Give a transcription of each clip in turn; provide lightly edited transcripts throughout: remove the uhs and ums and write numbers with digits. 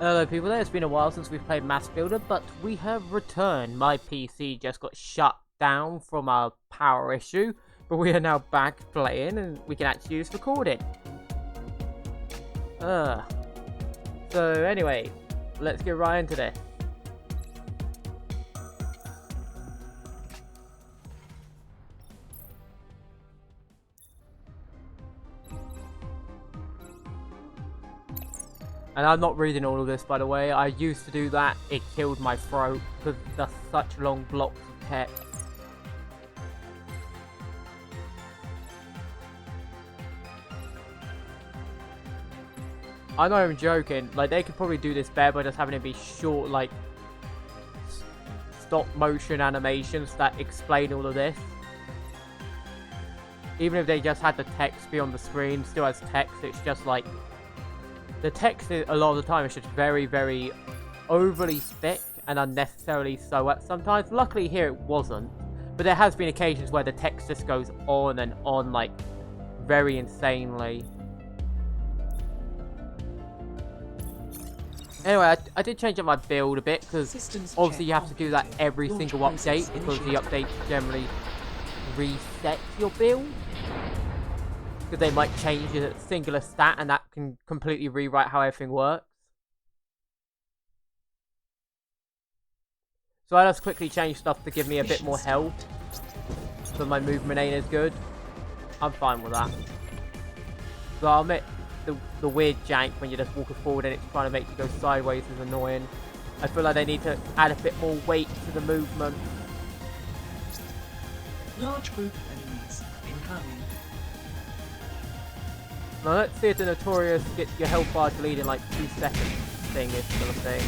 Hello people there, it's been a while since we've played Mass Builder, but we have returned. My PC just got shut down from a power issue, but we are now back playing and we can actually use recording. So anyway, let's get right into this. And I'm not reading all of this, by the way. I used to do that. It killed my throat because there's such long blocks of text. I know I'm joking. Like, they could probably do this better by just having it be short, like, stop motion animations that explain all of this. Even if they just had the text be on the screen, still has text, it's just like... The text, a lot of the time, is just very, very overly thick and unnecessarily so at sometimes. Luckily here it wasn't, but there has been occasions where the text just goes on and on, like, very insanely. Anyway, I did change up my build a bit, because obviously you have to do that every single update, because the updates generally reset your build. Because they might change a singular stat and that can completely rewrite how everything works. So I just quickly changed stuff to give me a bit more health. So my movement ain't as good. I'm fine with that. So I'll admit the weird jank when you're just walking forward and it's trying to make you go sideways is annoying. I feel like they need to add a bit more weight to the movement. Large group of enemies incoming. Now let's see if the notorious get your health bar to lead in like 2 seconds thing is still a thing.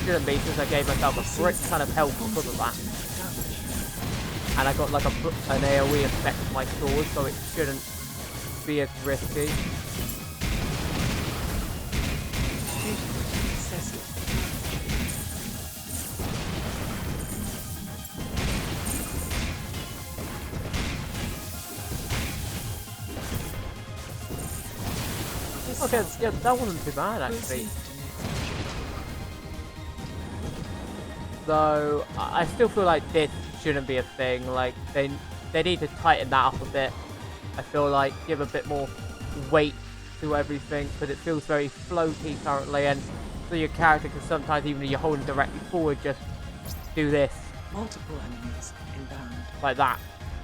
Shouldn't be, since I gave myself a brick ton of health because of that. And I got like an AoE effect with my sword, so it shouldn't be as risky. Okay, yeah, that wasn't too bad actually. Though I still feel like this shouldn't be a thing. Like they need to tighten that up a bit. I feel like give a bit more weight to everything, because it feels very floaty currently, and so your character can sometimes, even if you're holding directly forward, just do this. Multiple enemies inbound. Like that.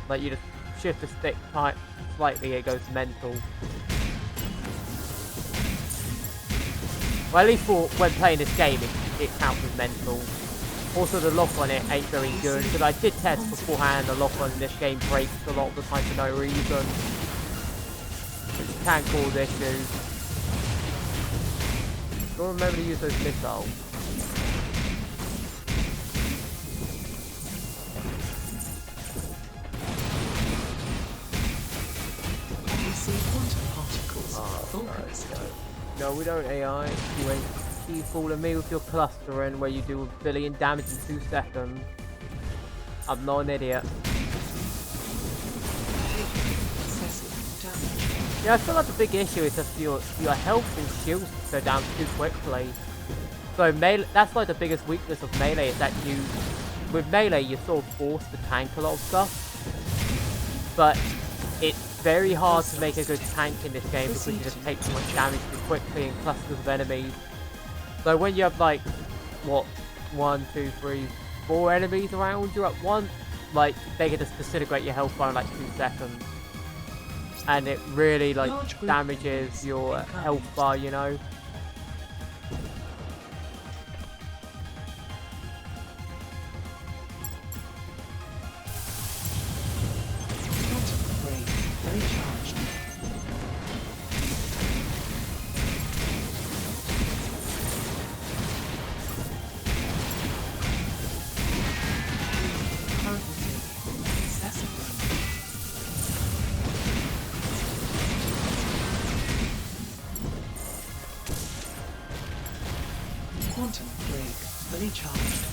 Like you just shift the stick tight slightly, it goes mental. Well, at least for when playing this game, it counts as mental. Also, the lock on it ain't very good, because I did test beforehand, the lock on this game breaks a lot of the time for no reason, which can cause issues. Don't remember to use those missiles. You see quantum particles. No, we don't AI. You ain't keep fooling me with your clustering where you do 1 billion damage in 2 seconds. I'm not an idiot. Yeah, I feel like the big issue is just your health and shields go down too quickly. So melee, that's like the biggest weakness of melee, is that with melee you're sort of forced to tank a lot of stuff. But it's very hard to make a good tank in this game because you just take too much damage too quickly in clusters of enemies. So when you have like, what, 1, 2, 3, 4 enemies around you at once, like, they can just disintegrate your health bar in like 2 seconds. And it really like damages your health bar, you know. Quantum break fully charged.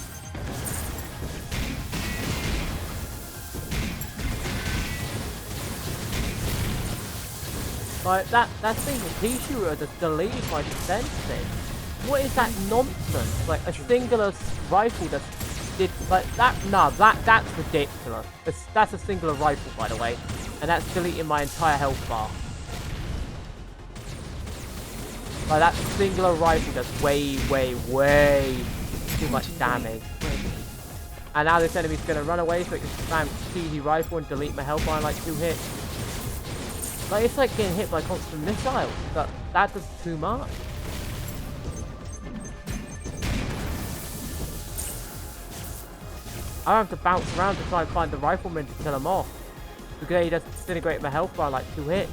Like, that single pea shooter just deleted my defenses. What is that nonsense? Like, a singular rifle that did, like, that, nah, that's ridiculous. That's a singular rifle, by the way. And that's deleting my entire health bar. Like, that singular rifle does way too much damage. And now this enemy's gonna run away so it can spam cheesy rifle and delete my health bar in like 2 hits. Like, it's like getting hit by constant missiles. That does too much. I have to bounce around to try and find the rifleman to kill him off. Because he doesn't disintegrate my health bar in like 2 hits.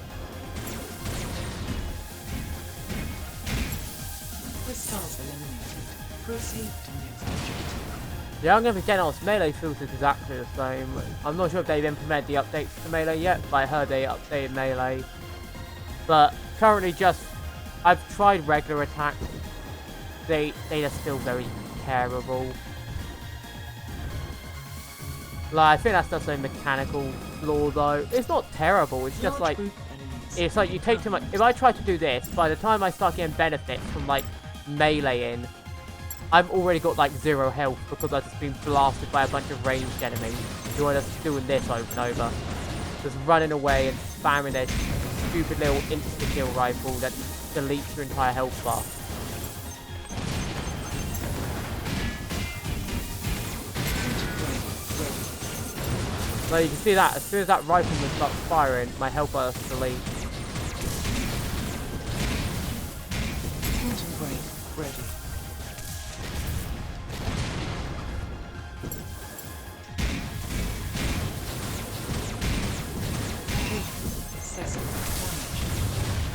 Crystals eliminated. Proceed to next objective. Yeah, I'm going to be getting honest, Melee feels exactly the same. I'm not sure if they've implemented the updates to Melee yet, but I heard they updated Melee. But currently I've tried regular attacks. They are still very terrible. Like, I think that's just a mechanical flaw though. It's not terrible, it's just like, it's like you take too much. If I try to do this, by the time I start getting benefits from like Melee in, I've already got like 0 health because I've just been blasted by a bunch of ranged enemies who are just doing this over and over. Just running away and spamming their stupid little insta-kill rifle that deletes your entire health bar. So you can see that, as soon as that rifleman starts firing, my health bar is deleted. Quantum break ready.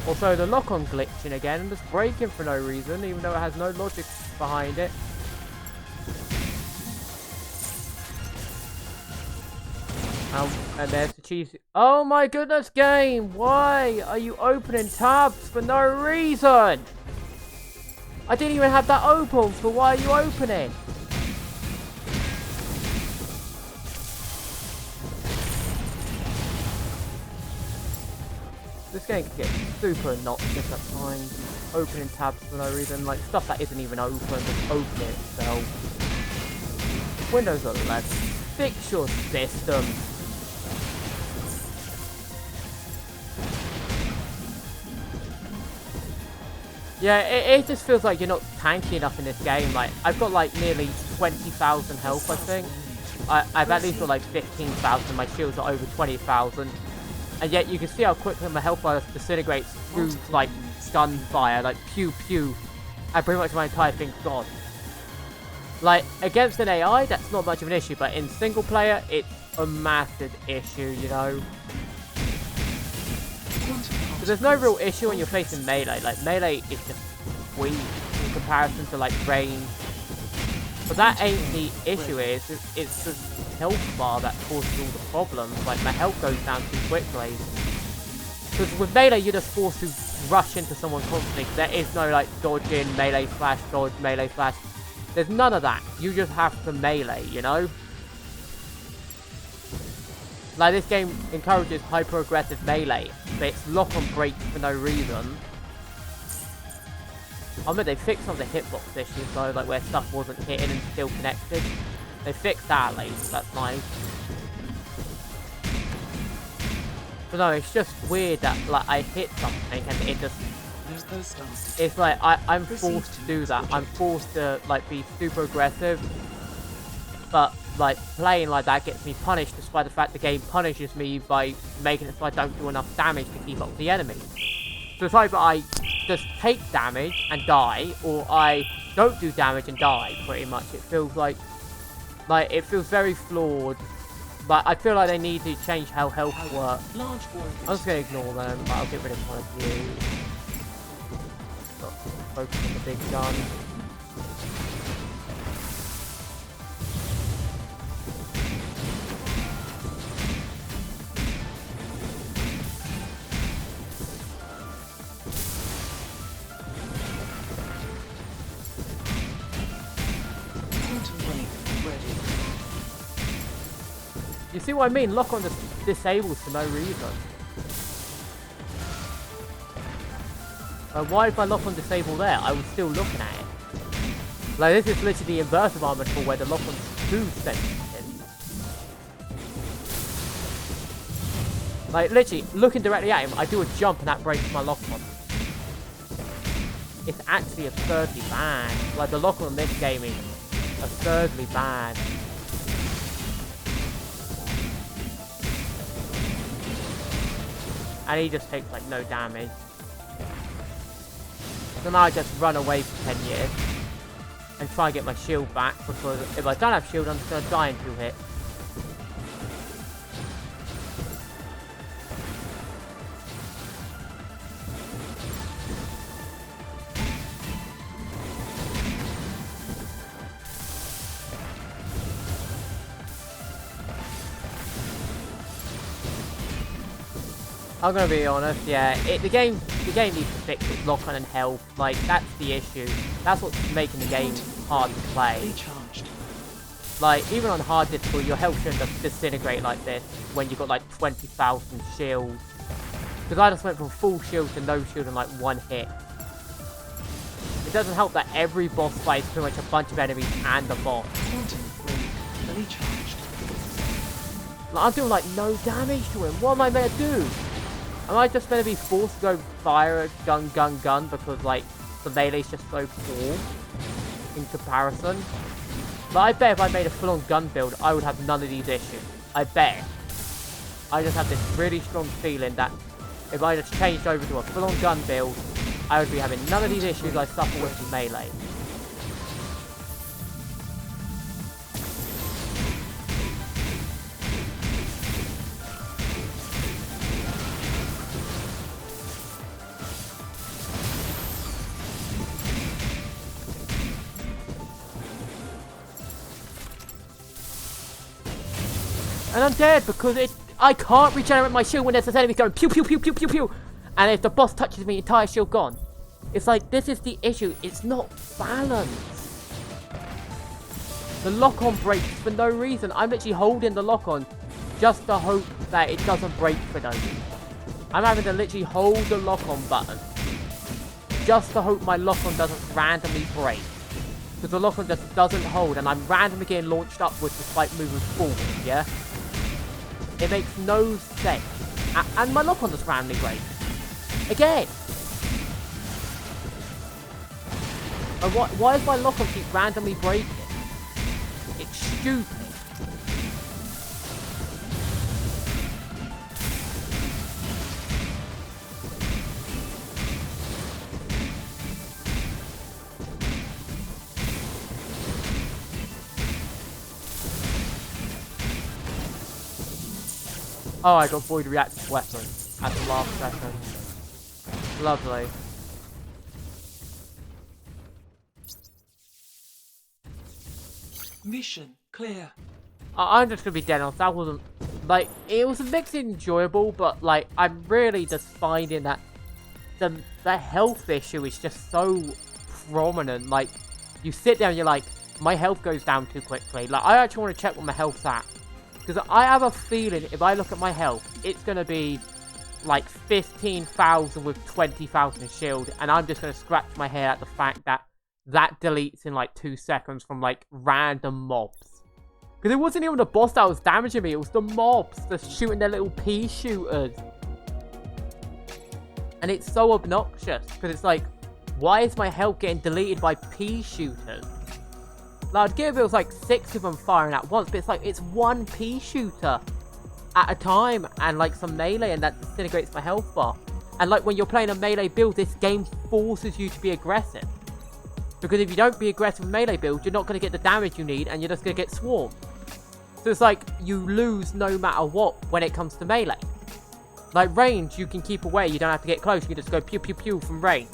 Also, the lock-on glitching again, and just breaking for no reason, even though it has no logic behind it. And there's the cheesy. Oh my goodness, game! Why are you opening tabs for no reason? I didn't even have that open, so why are you opening? This game can get super obnoxious at times. Opening tabs for no reason, like stuff that isn't even open, just open it itself. Windows 11. Fix your system. Yeah, it just feels like you're not tanky enough in this game. Like, I've got like nearly 20,000 health, I think. I've at least got like 15,000, my shields are over 20,000. And yet you can see how quickly my health bar disintegrates through like gunfire, like pew pew. And pretty much my entire thing's gone. Like, against an AI, that's not much of an issue, but in single player, it's a massive issue, you know? Because there's no real issue when you're facing Melee. Like, Melee is just weak in comparison to, like, range. But that ain't the issue, it's the health bar that causes all the problems. Like, my health goes down too quickly. Because with Melee, you're just forced to rush into someone constantly. There is no, like, dodging, melee slash, dodge, melee slash. There's none of that. You just have to melee, you know? Like, this game encourages hyper-aggressive melee, but it's lock on break for no reason. I mean, they fixed some of the hitbox issues, though, like where stuff wasn't hitting and still connected. They fixed that at least, that's nice. But no, it's just weird that, like, I hit something and it just... It's like, I'm forced to do that. I'm forced to, like, be super aggressive. But, like, playing like that gets me punished, despite the fact the game punishes me by making it so I don't do enough damage to keep up with the enemy. So it's either I just take damage and die, or I don't do damage and die, pretty much. It feels like it feels very flawed. But I feel like they need to change how health works. I'm just going to ignore them, but I'll get rid of one of you. Focus on the big gun. You see what I mean? Lock on just disables for no reason. Why is my lock-on disabled there? I was still looking at it. Like, this is literally the inverse of Armored Core, where the lock-on's 2 sensitive. Like, literally, looking directly at him, I do a jump and that breaks my lock-on. It's actually absurdly bad. Like, the lock-on in this game is absurdly bad. And he just takes, like, no damage. So now I just run away for 10 years. And try and get my shield back, because if I don't have shield, I'm just going to die in 2 hits. I'm gonna be honest, yeah, the game needs to fix its lock-on and health. Like, that's the issue. That's what's making the game hard to play. Like, even on hard difficulty, your health shouldn't just disintegrate like this when you've got like 20,000 shields. Because I just went from full shield to no shield in like 1 hit. It doesn't help that every boss fight is pretty much a bunch of enemies and the boss. Like, I'm doing like no damage to him. What am I meant to do? Am I just going to be forced to go fire gun because, like, the melee's just so poor in comparison? But I bet if I made a full-on gun build, I would have none of these issues. I bet. I just have this really strong feeling that if I just changed over to a full-on gun build, I would be having none of these issues I suffer with in Melee. And I'm dead because I can't regenerate my shield when there's an enemy going pew pew pew pew pew pew. And if the boss touches me, entire shield gone. It's like, this is the issue. It's not balanced. The lock-on breaks for no reason. I'm literally holding the lock-on just to hope that it doesn't break for no reason. I'm having to literally hold the lock-on button just to hope my lock-on doesn't randomly break. Because the lock-on just doesn't hold and I'm randomly getting launched upwards despite moving forward, yeah? It makes no sense. And my lock-on just randomly breaks. Again! And why does my lock-on keep randomly breaking? It's stupid. Oh, I got void reactive weapon at the last second. Lovely. Mission clear. I'm just gonna be dead honest. That wasn't like, it was a mix enjoyable, but like I'm really just finding that the health issue is just so prominent. Like, you sit there and you're like, my health goes down too quickly. Like, I actually want to check what my health's at. Because I have a feeling if I look at my health, it's going to be like 15,000 with 20,000 shield. And I'm just going to scratch my head at the fact that that deletes in like 2 seconds from like random mobs. Because it wasn't even the boss that was damaging me, it was the mobs just shooting their little pea shooters. And it's so obnoxious because it's like, why is my health getting deleted by pea shooters? Like, I'd give it was like 6 of them firing at once, but it's like, it's 1 pea shooter at a time and like some melee, and that disintegrates my health bar. And like when you're playing a melee build, this game forces you to be aggressive. Because if you don't be aggressive with melee build, you're not going to get the damage you need and you're just going to get swarmed. So it's like, you lose no matter what when it comes to melee. Like range, you can keep away, you don't have to get close, you can just go pew pew pew from range.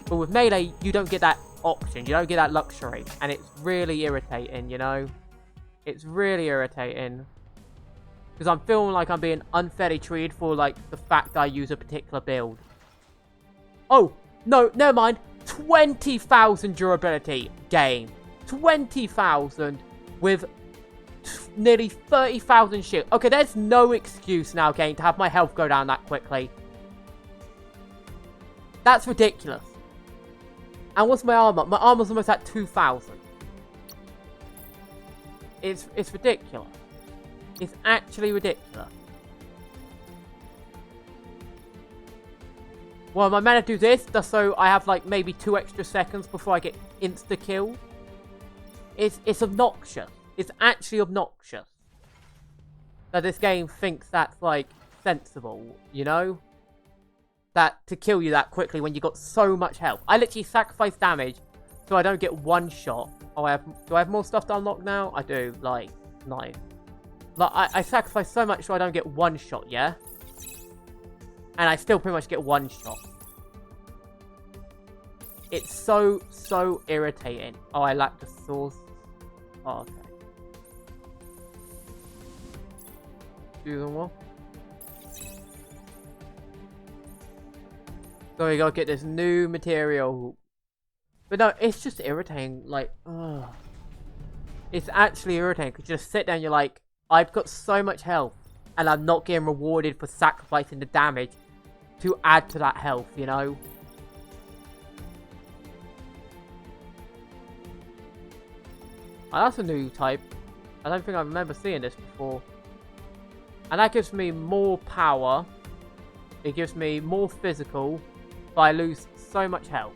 But with melee, you don't get that option, you don't get that luxury, and it's really irritating, you know? It's really irritating. Because I'm feeling like I'm being unfairly treated for, like, the fact that I use a particular build. Oh, no, never mind. 20,000 durability game. 20,000 with nearly 30,000 shield. Okay, there's no excuse now, game, to have my health go down that quickly. That's ridiculous. And what's my armor? My armor's almost at 2,000. It's ridiculous. It's actually ridiculous. Well, am I meant to do this just so I have like maybe 2 extra seconds before I get insta-kill? It's obnoxious. It's actually obnoxious that this game thinks that's like sensible, you know? That to kill you that quickly when you got so much health. I literally sacrifice damage so I don't get one shot. Oh, do I have more stuff to unlock now? I do. Like, nice. Like, I sacrifice so much so I don't get one shot, yeah? And I still pretty much get one shot. It's so irritating. Oh, I lack the source. Oh, okay. Do them all. So we gotta get this new material. But no, it's just irritating. Like, ugh. It's actually irritating because you just sit there and you're like, I've got so much health and I'm not getting rewarded for sacrificing the damage to add to that health, you know? Oh, that's a new type. I don't think I remember seeing this before. And that gives me more power. It gives me more physical, but I lose so much health.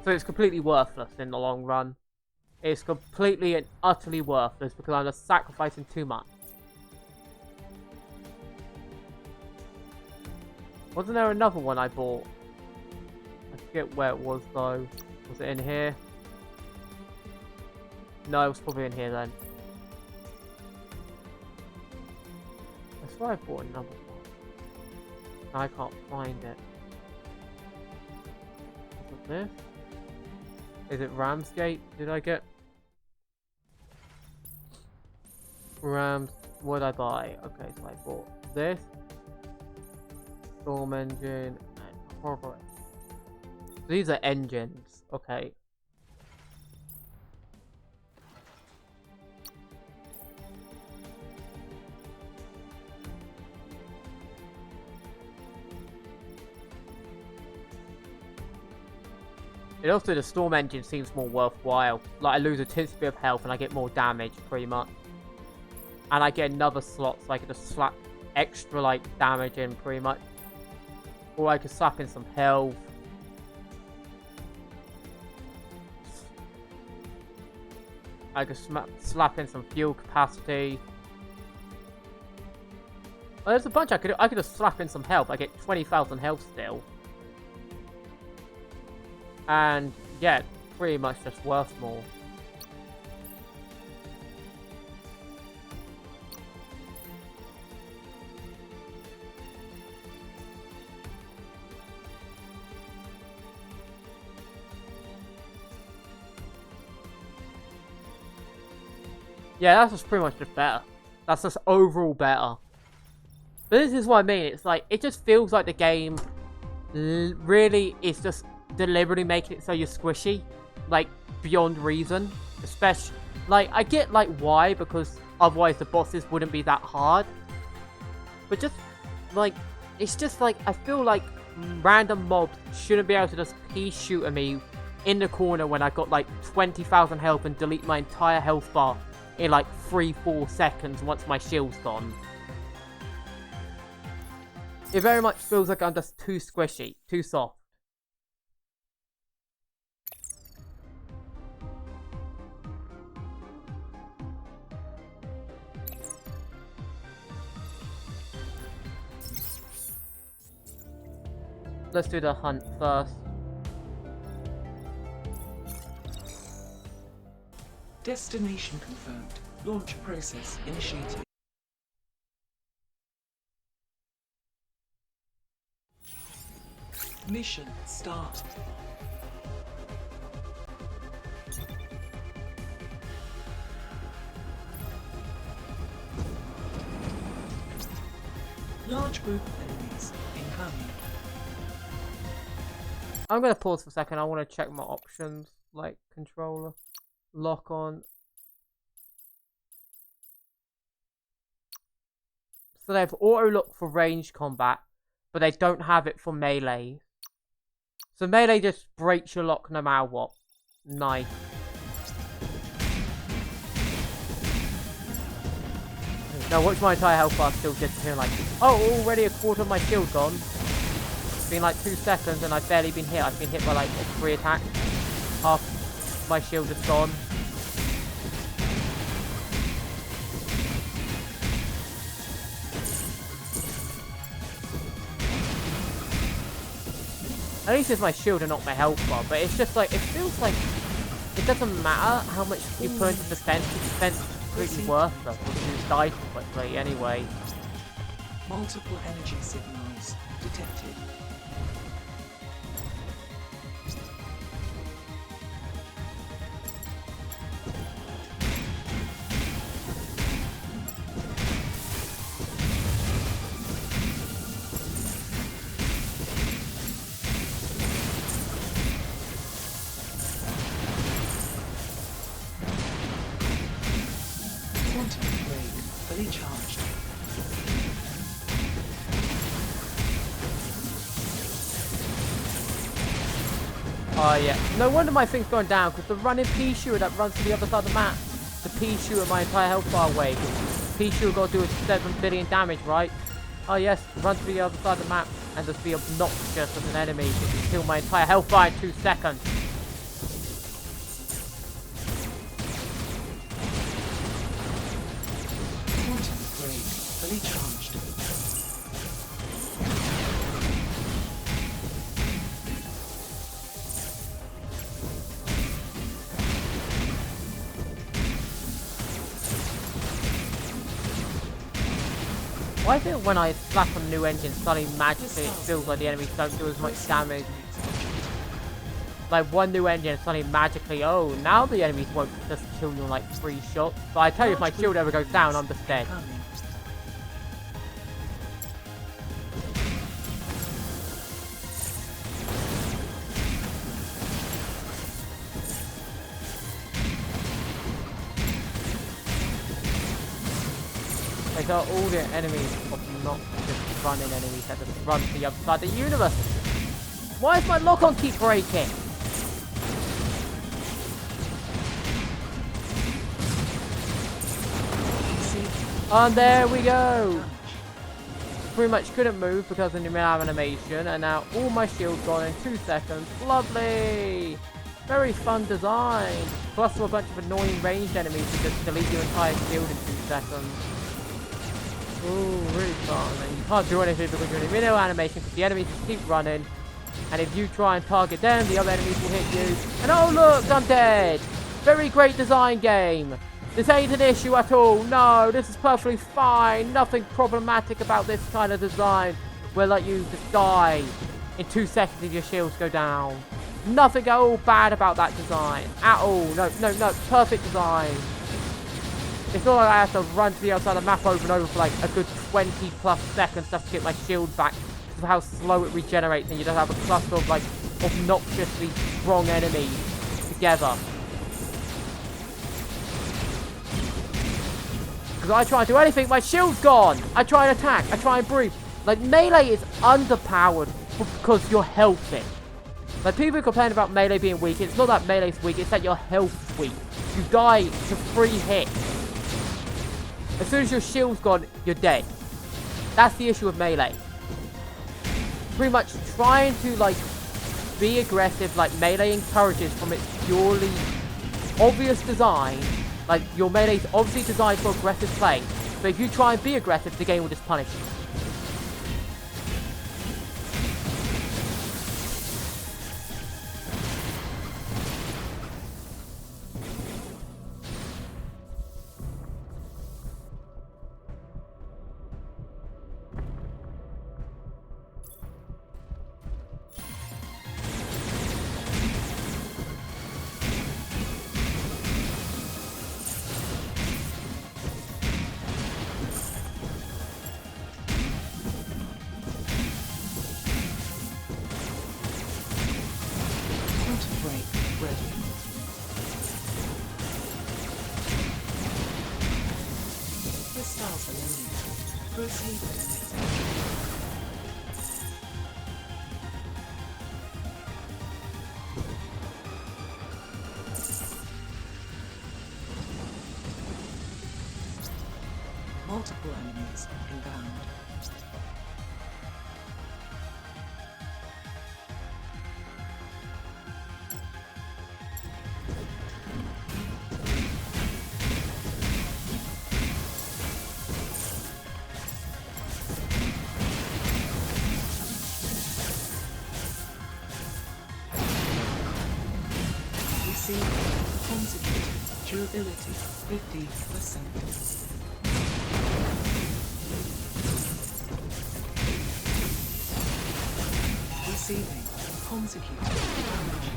So it's completely worthless in the long run. It's completely and utterly worthless because I'm just sacrificing too much. Wasn't there another one I bought? I forget where it was though. Was it in here? No, it was probably in here then. That's why I bought another one. I can't find it. Is it this? Is it Ramsgate? Did I get? What did I buy? Okay, so I bought this. Storm engine and corporate. These are engines. Okay. It also, the storm engine seems more worthwhile. Like, I lose a tidbit of health and I get more damage, pretty much. And I get another slot, so I can just slap extra, like, damage in, pretty much. Or I could slap in some health. I could slap in some fuel capacity. Well, there's a bunch I could just slap in some health. I get 20,000 health still. And yeah, pretty much just worth more. Yeah, that's just pretty much just better. That's just overall better. But this is what I mean. It's like, it just feels like the game really is just deliberately making it so you're squishy, like beyond reason. Especially, like, I get like why, because otherwise the bosses wouldn't be that hard. But just like, it's just like, I feel like random mobs shouldn't be able to just pea shoot at me in the corner when I got like 20,000 health and delete my entire health bar in like 3-4 seconds once my shield's gone. It very much feels like I'm just too squishy, too soft. Let's do the hunt first. Destination confirmed. Launch process initiated. Mission start. Large group of enemies incoming. I'm gonna pause for a second. I want to check my options, like controller, lock on. So they have auto lock for ranged combat, but they don't have it for melee. So melee just breaks your lock no matter what. Nice. Now watch my entire health bar still disappear like, oh, already a quarter of my shield gone. It's been like 2 seconds and I've barely been hit. I've been hit by like 3 attacks. Half my shield is gone. At least it's my shield and not my health bar, but it's just like, it feels like it doesn't matter how much you put into defense, defense is completely worthless because you die too quickly anyway. Multiple energy signals detected. Fully charged. Oh yeah, no wonder my thing's going down, because the running pea shooter that runs to the other side of the map, the pea shooter my entire health bar away. Pea shooter got to do 7 billion damage, right? Oh yes, run to the other side of the map and just be obnoxious as an enemy to kill my entire health bar in 2 seconds. Fully charged. Why is it when I slap on a new engine, suddenly magically it feels like the enemies don't do as much damage? Like one new engine, suddenly magically, oh, now the enemies won't just kill you in like 3 shots. But I tell you, if my shield ever goes down, I'm just dead. They got all the enemies of not just running enemies that just run to the other side of the universe. Why does my lock-on keep breaking? And there we go. Pretty much couldn't move because of the animation, and now all my shields gone in 2 seconds. Lovely. Very fun design. Plus a bunch of annoying ranged enemies to just delete your entire shield in 2 seconds. Ooh, really fun. And you can't do anything because you're in a video animation because the enemies just keep running. And if you try and target them, the other enemies will hit you. And oh look, I'm dead. Very great design game. This ain't an issue at all. No, this is perfectly fine. Nothing problematic about this kind of design. Where like you just die in 2 seconds if your shields go down. Nothing at all bad about that design. At all. No, no, no. Perfect design. It's not like I have to run to the outside of the map over and over for like a good 20 plus seconds just to get my shield back because of how slow it regenerates, and you just have a cluster of like obnoxiously strong enemies together. Because I try and do anything, my shield's gone! I try and attack, I try and breathe. Like, melee is underpowered because you're healthy. Like, people complain about melee being weak. It's not that melee's weak, it's that your health's weak. You die to 3 hits. As soon as your shield's gone, you're dead. That's the issue with melee. Pretty much trying to, like, be aggressive like melee encourages from its purely obvious design. Like, your melee is obviously designed for aggressive play, but if you try and be aggressive, the game will just punish you. Multiple enemies inbound. Receiving concentrated durability 50%. Receiving consecutive damage.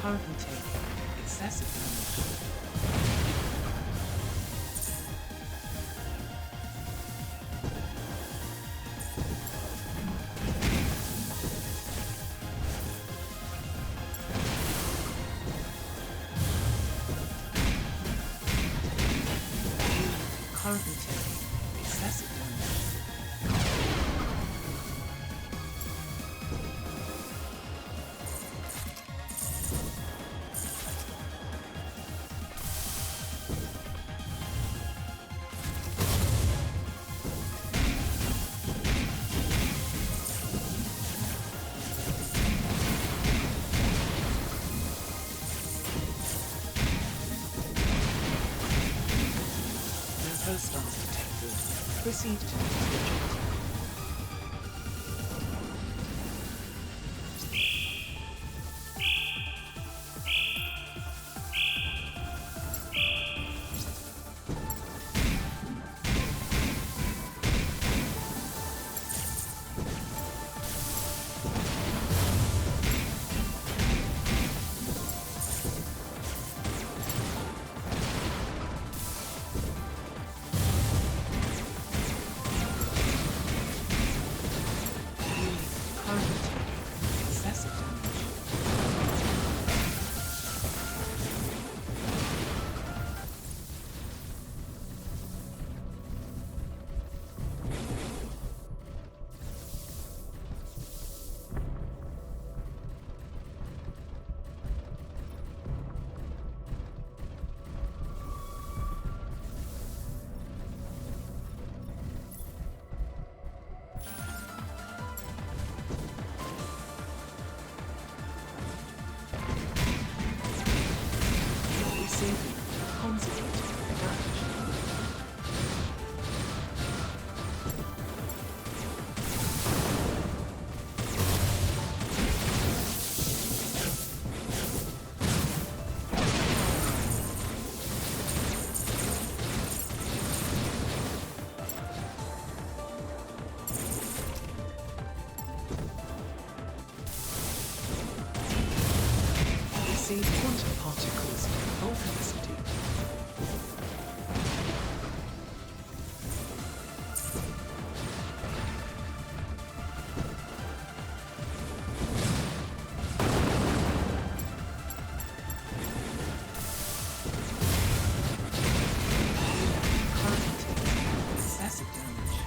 Currently taking excessive damage. Currently taking excessive damage. No stars detected. Proceed to the objective. Currently taking excessive damage. Receiving concentrated damage. Receive quantum particles volcanicity. Currently taking excessive damage.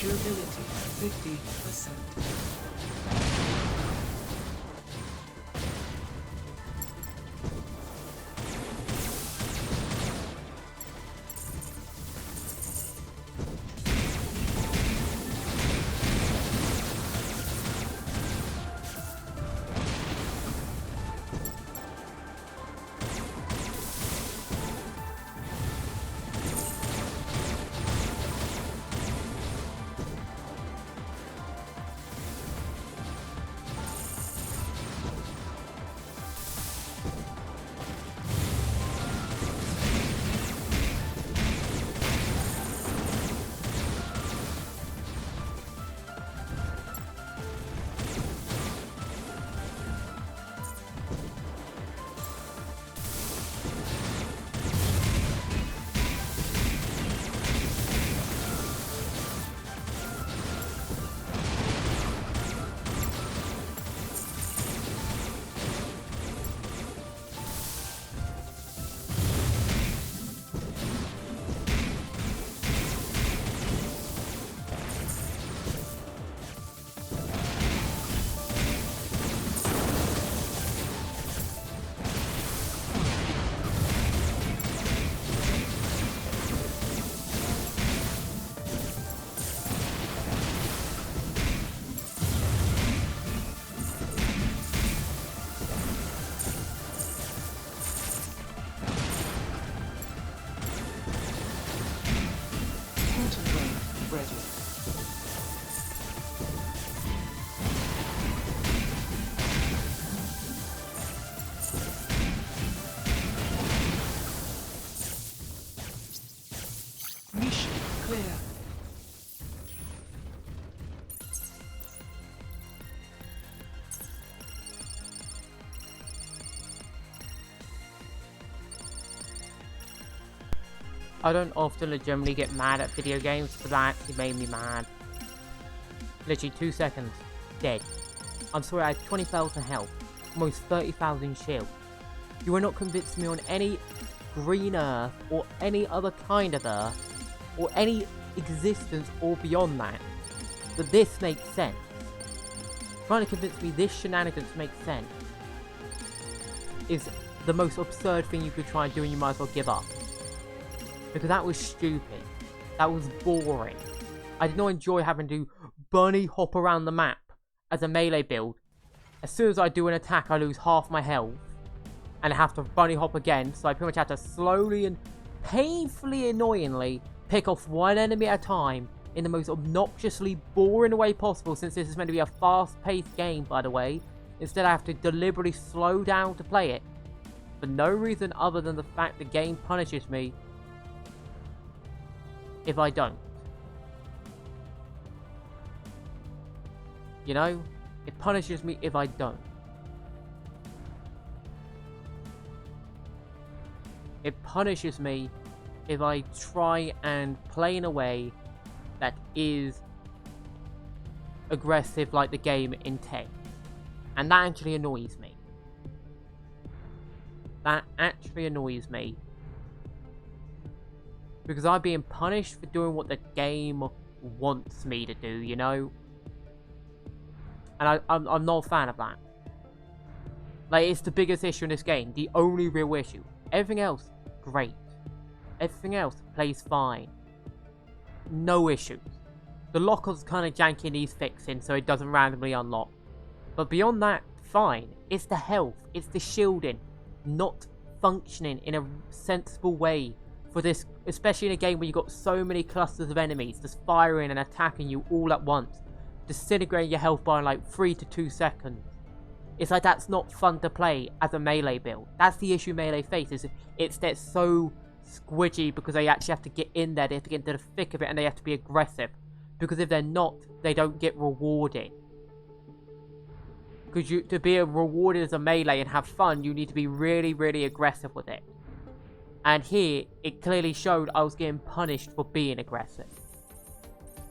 Durability 50%. I don't often legitimately get mad at video games, but that actually made me mad. Literally 2 seconds. Dead. I'm sorry, I had 20,000 health. Almost 30,000 shield. You are not convincing me on any green earth, or any other kind of earth, or any existence or beyond that this makes sense. Trying to convince me this shenanigans makes sense is the most absurd thing you could try and do, and you might as well give up. Because that was stupid. That was boring. I did not enjoy having to bunny hop around the map as a melee build. As soon as I do an attack, I lose half my health. And I have to bunny hop again, so I pretty much have to slowly and painfully annoyingly pick off one enemy at a time in the most obnoxiously boring way possible, since this is meant to be a fast-paced game, by the way. Instead, I have to deliberately slow down to play it. For no reason other than the fact the game punishes me if I don't. You know? It punishes me if I don't. It punishes me if I try and play in a way that is aggressive like the game intends. And that actually annoys me. That actually annoys me. Because I'm being punished for doing what the game wants me to do, you know? And I'm not a fan of that. Like, it's the biggest issue in this game. The only real issue. Everything else, great. Everything else plays fine. No issues. The locker's kind of janky and needs fixing, so it doesn't randomly unlock. But beyond that, fine. It's the health. It's the shielding. Not functioning in a sensible way for this, especially in a game where you've got so many clusters of enemies just firing and attacking you all at once, disintegrating your health bar in like 3 to 2 seconds. It's like, that's not fun to play as a melee build. That's the issue melee faces. It's that so squidgy because they actually have to get in there, they have to get into the thick of it, and they have to be aggressive. Because if they're not, they don't get rewarded. Because to be rewarded as a melee and have fun, you need to be really, really aggressive with it. And here, it clearly showed I was getting punished for being aggressive.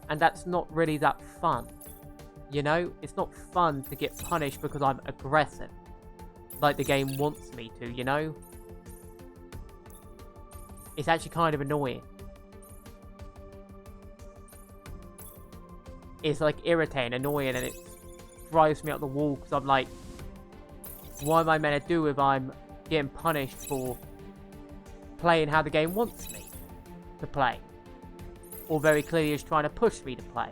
And that's not really that fun. You know? It's not fun to get punished because I'm aggressive. Like the game wants me to, you know? It's actually kind of annoying. It's like irritating, annoying, and it drives me up the wall because I'm like, what am I meant to do if I'm getting punished for playing how the game wants me to play? Or very clearly is trying to push me to play.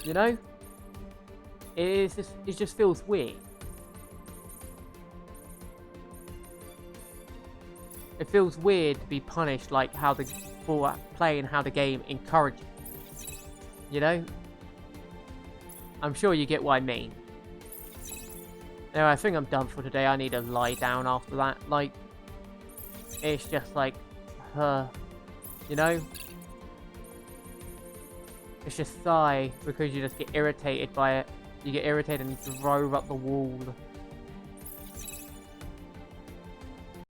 You know? It just feels weird. It feels weird to be punished like for playing how the game encourages. You know? I'm sure you get what I mean. Anyway, I think I'm done for today. I need to lie down after that. Like, it's just like, you know? It's just sigh because you just get irritated by it. You get irritated and drove up the wall.